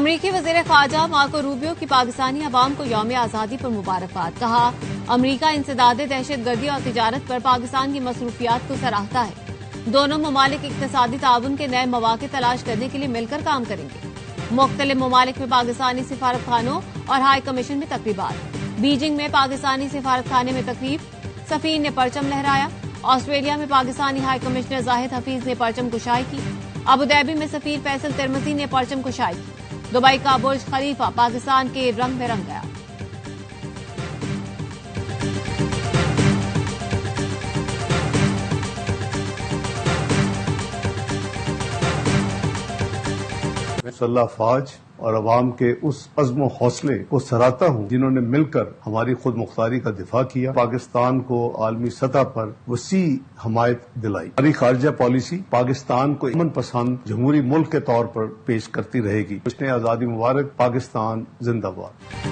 امریکی وزیر خارجہ مارکو روبیو کی پاکستانی عوام کو یوم آزادی پر مبارکباد. کہا امریکہ انسداد دہشت گردی اور تجارت پر پاکستان کی مصروفیات کو سراہتا ہے. دونوں ممالک اقتصادی تعاون کے نئے مواقع تلاش کرنے کے لیے مل کر کام کریں گے. مختلف ممالک میں پاکستانی سفارت خانوں اور ہائی کمیشن میں تقریبات. بیجنگ میں پاکستانی سفارت خانے میں تقریب، سفیر نے پرچم لہرایا. آسٹریلیا میں پاکستانی ہائی کمشنر زاہد حفیظ نے پرچم کشائی کی. ابوظہبی میں سفیر فیصل ترمزی نے پرچم کشائی کی. دبئی کا برج خلیفہ پاکستان کے رنگ میں رنگ گیا. مسلح افواج اور عوام کے اس عزم و حوصلے کو سراہتا ہوں جنہوں نے مل کر ہماری خود مختاری کا دفاع کیا، پاکستان کو عالمی سطح پر وسیع حمایت دلائی. ہماری خارجہ پالیسی پاکستان کو امن پسند جمہوری ملک کے طور پر پیش کرتی رہے گی. جشن آزادی مبارک. پاکستان زندہ باد.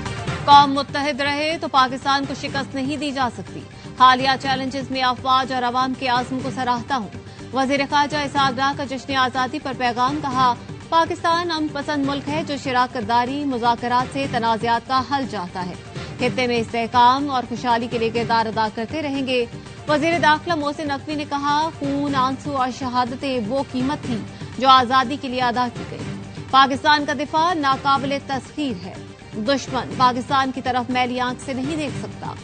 قوم متحد رہے تو پاکستان کو شکست نہیں دی جا سکتی. حالیہ چیلنجز میں افواج اور عوام کے عزم کو سراہتا ہوں. وزیر خارجہ اسحاق ڈار کا جشن آزادی پر پیغام. کہا پاکستان امن پسند ملک ہے جو شراکت داری مذاکرات سے تنازعات کا حل چاہتا ہے. خطے میں استحکام اور خوشحالی کے لیے کردار ادا کرتے رہیں گے. وزیر داخلہ محسن نقوی نے کہا خون، آنسو اور شہادتیں وہ قیمت تھی جو آزادی کے لیے ادا کی گئی. پاکستان کا دفاع ناقابل تسخیر ہے. دشمن پاکستان کی طرف میلی آنکھ سے نہیں دیکھ سکتا.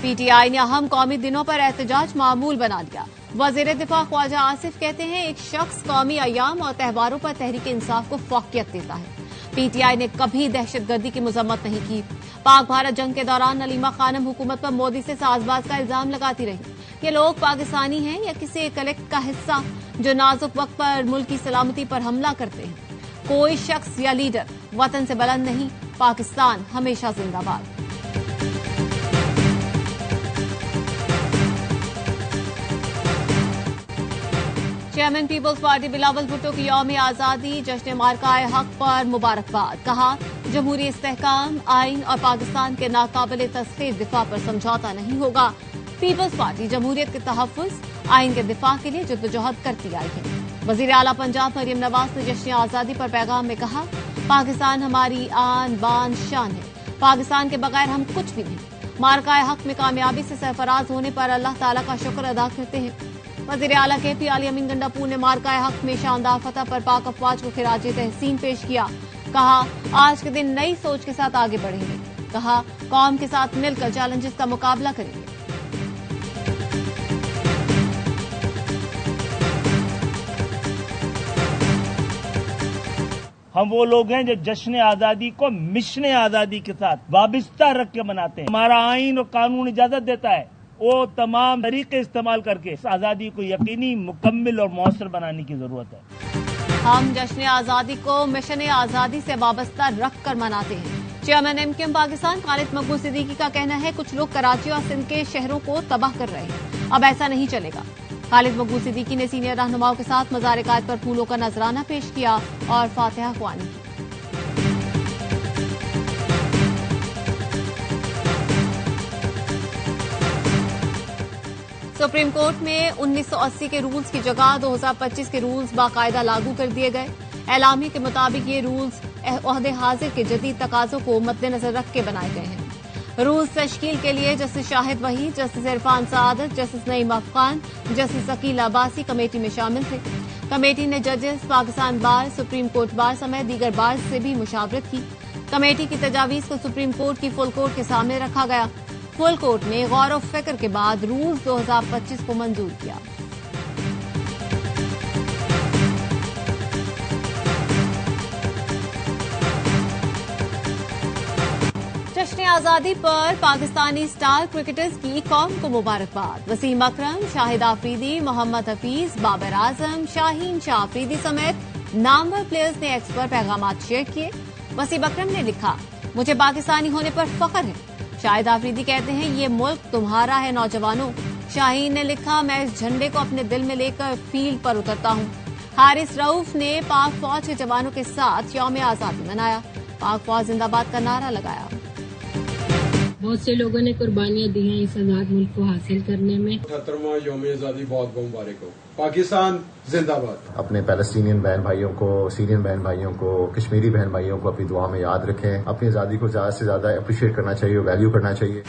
پی ٹی آئی نے اہم قومی دنوں پر احتجاج معمول بنا لیا. وزیر دفاع خواجہ آصف کہتے ہیں ایک شخص قومی ایام اور تہواروں پر تحریک انصاف کو فوقیت دیتا ہے. پی ٹی آئی نے کبھی دہشت گردی کی مذمت نہیں کی. پاک بھارت جنگ کے دوران نلیما خانم حکومت پر مودی سے ساز باز کا الزام لگاتی رہی. یہ لوگ پاکستانی ہیں یا کسی ایک کلیکٹ کا حصہ جو نازک وقت پر ملک کی سلامتی پر حملہ کرتے ہیں. کوئی شخص یا لیڈر وطن سے بلند نہیں. پاکستان ہمیشہ زندہ باد. Chairman peoples party Bilawal Bhutto کی یوم آزادی جشن مارکہ حق پر مبارکباد. کہا جمہوری استحکام، آئین اور پاکستان کے ناقابل تسخیر دفاع پر سمجھوتا نہیں ہوگا. پیپلز پارٹی جمہوریت کے تحفظ، آئین کے دفاع کے لیے جدوجہد کرتی آئی ہے. وزیر اعلیٰ پنجاب مریم نواز نے جشن آزادی پر پیغام میں کہا پاکستان ہماری آن بان شان ہے. پاکستان کے بغیر ہم کچھ بھی نہیں. مارکہ حق میں کامیابی سے سرفراز ہونے پر اللہ تعالیٰ کا شکر ادا کرتے ہیں. وزیر اعلیٰ کے پی علی امین گنڈاپور نے مارکہ حق میں شاندار فتح پر پاک افواج کو خراج تحسین پیش کیا. کہا آج کے دن نئی سوچ کے ساتھ آگے بڑھیں گے. کہا قوم کے ساتھ مل کر چیلنجز کا مقابلہ کریں گے. ہم وہ لوگ ہیں جو جشن آزادی کو مشن آزادی کے ساتھ وابستہ رکھ کے مناتے ہیں. ہمارا آئین اور قانون اجازت دیتا ہے وہ تمام طریقے استعمال کر کے اس آزادی کو یقینی، مکمل اور مؤثر بنانے کی ضرورت ہے. ہم جشن آزادی کو مشن آزادی سے وابستہ رکھ کر مناتے ہیں. Chairman M Q M Pakistan Khalid Maqbool Siddiqui کا کہنا ہے کچھ لوگ کراچی اور سندھ کے شہروں کو تباہ کر رہے ہیں. اب ایسا نہیں چلے گا. خالد مقبول صدیقی نے سینئر رہنماؤں کے ساتھ مزار قائد پر پھولوں کا نذرانہ پیش کیا اور فاتحہ خوانی کی. سپریم کورٹ میں 1980 کے رولز کی جگہ 2025 کے رولز باقاعدہ لاگو کر دیے گئے. اعلامیے کے مطابق یہ رولز عہد حاضر کے جدید تقاضوں کو مد نظر رکھ کے بنائے گئے ہیں. رولز تشکیل کے لیے جسٹس شاہد وحید، جسٹس عرفان سعادت، جسٹس نعیم افغان، جسٹس عقیل عباسی کمیٹی میں شامل تھے. کمیٹی نے ججز، پاکستان بار، سپریم کورٹ بار سمیت دیگر بار سے بھی مشاورت کی. کمیٹی کی تجاویز کو سپریم کورٹ کی فل کورٹ کے سامنے رکھا گیا. فل کورٹ نے غور و فکر کے بعد رولز 2025 کو منظور کیا. جشن آزادی پر پاکستانی اسٹار کرکٹرز کی قوم کو مبارکباد. وسیم اکرم، شاہد آفریدی، محمد حفیظ، بابر اعظم، شاہین شاہ آفریدی سمیت نامور پلیئرز نے ایکس پر پیغامات شیئر کیے. وسیم اکرم نے لکھا مجھے پاکستانی ہونے پر فخر ہے. شاہد آفریدی کہتے ہیں یہ ملک تمہارا ہے نوجوانوں. شاہین نے لکھا میں اس جھنڈے کو اپنے دل میں لے کر فیلڈ پر اترتا ہوں. حارث رؤف نے پاک فوج کے جوانوں کے ساتھ یوم آزادی منایا. پاک فوج زندہ باد کا نعرہ لگایا. بہت سے لوگوں نے قربانیاں دی ہیں اس آزاد ملک کو حاصل کرنے میں۔ 78واں یوم آزادی بہت بہت مبارک ہو۔ پاکستان زندہ باد۔ اپنے پیلسٹینین بہن بھائیوں کو، سیرین بہن بھائیوں کو، کشمیری بہن بھائیوں کو اپنی دعا میں یاد رکھیں۔ اپنی آزادی کو زیادہ سے زیادہ اپریشیٹ کرنا چاہیے، ویلیو کرنا چاہیے۔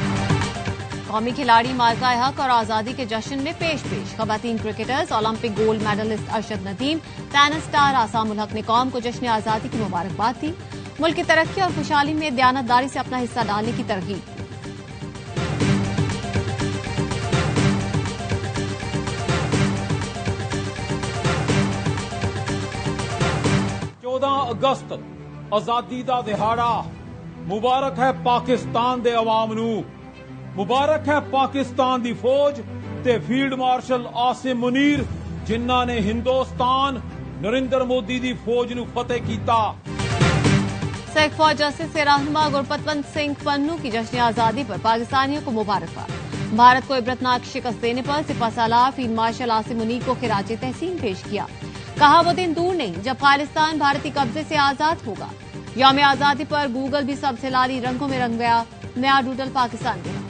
قومی کھلاڑی مارکہ حق اور آزادی کے جشن میں پیش خواتین cricketers olympic gold medalist Arshad Nadeem, tennis star Aisam ul-Haq نے قوم کو جشن آزادی کی مبارکباد دی، ملک کی ترقی اور خوشحالی میں دیانتداری سے اپنا حصہ ڈالنے کی ترغیب دی۔ 14 اگست آزادی دا دہاڑا مبارک ہے پاکستان دے عوام نو، مبارک ہے پاکستان دی فوج تے فیلڈ مارشل عاصم منیر جنہاں نے ہندوستان نریندر مودی دی فوج نو فتح کیتا۔ سکھ فوج جسٹس سے رہنما گرپتونت سنگھ پنو کی جشن آزادی پر پاکستانیوں کو مبارکباد۔ بھارت کو عبرتناک شکست دینے پر سپہ سالار فیلڈ مارشل عاصم منیر کو خراج تحسین پیش کیا، کہا وہ دن دور نہیں جب خالصتان بھارتی قبضے سے آزاد ہوگا۔ یوم آزادی پر گوگل بھی سب سے لالی رنگوں میں رنگ گیا، نیا ڈوڈل پاکستان کے نام۔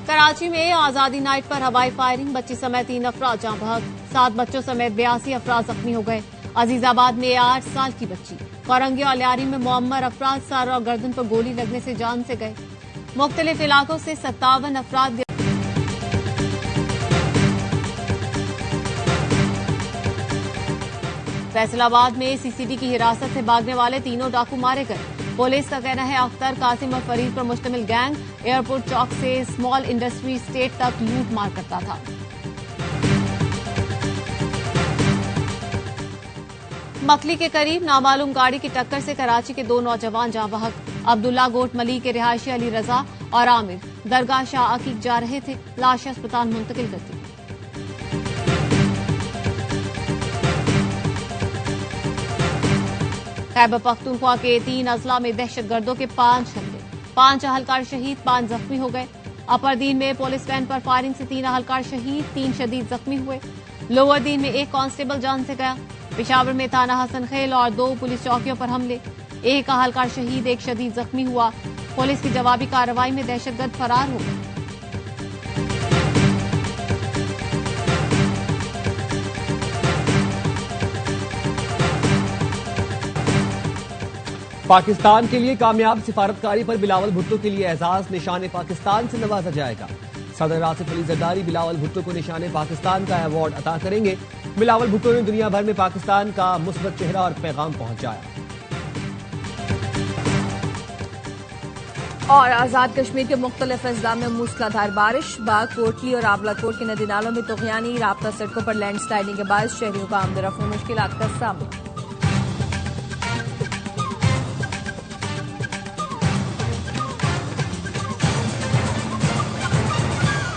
کراچی میں آزادی نائٹ پر ہوائی فائرنگ، بچی سمیت 3 افراد جاں بحق، 7 بچوں سمیت 82 افراد زخمی ہو گئے۔ عزیز آباد میں 8 سال کی بچی، کورنگی اور لیاری میں معمر افراد سر اور گردن پر گولی لگنے سے جان سے گئے۔ مختلف علاقوں سے 57 افراد فیصل آباد میں سی سی ٹی کی حراست سے بھاگنے والے 3 ڈاکو مارے گئے۔ پولیس کا کہنا ہے اختر، قاسم اور فرید پر مشتمل گینگ ایئرپورٹ چوک سے اسمال انڈسٹری اسٹیٹ تک لوٹ مار کرتا تھا۔ مکھلی کے قریب نامعلوم گاڑی کی ٹکر سے کراچی کے 2 نوجوان جاں بحق، عبداللہ گوٹ ملی کے رہائشی علی رضا اور عامر درگاہ شاہ عقیق جا رہے تھے، لاش اسپتال منتقل کر دی۔ خیبر پختونخوا کے 3 اضلاع میں دہشت گردوں کے 5 حملے، 5 اہلکار شہید، 5 زخمی ہو گئے۔ اپر دین میں پولیس وین پر فائرنگ سے 3 اہلکار شہید، 3 شدید زخمی ہوئے۔ لوور دین میں 1 کانسٹیبل جان سے گیا۔ پشاور میں تھانہ حسن خیل اور 2 پولیس چوکیوں پر حملے، 1 اہلکار شہید، 1 شدید زخمی ہوا۔ پولیس کی جوابی کارروائی میں دہشت گرد فرار ہو گئے۔ پاکستان کے لیے کامیاب سفارتکاری پر بلاول بھٹو کے لیے اعزاز نشان پاکستان سے نوازا جائے گا۔ صدر آصف علی زرداری بلاول بھٹو کو نشان پاکستان کا ایوارڈ عطا کریں گے۔ بلاول بھٹو نے دنیا بھر میں پاکستان کا مثبت چہرہ اور پیغام پہنچایا۔ اور آزاد کشمیر کے مختلف اضلاع میں موسلادھار بارش، باغ، کوٹلی اور آولا کوٹ کے ندی نالوں میں طغیانی، رابطہ سڑکوں پر لینڈ سلائڈنگ کے باعث شہریوں کا آمد و رفت میں مشکلات کا سامنا۔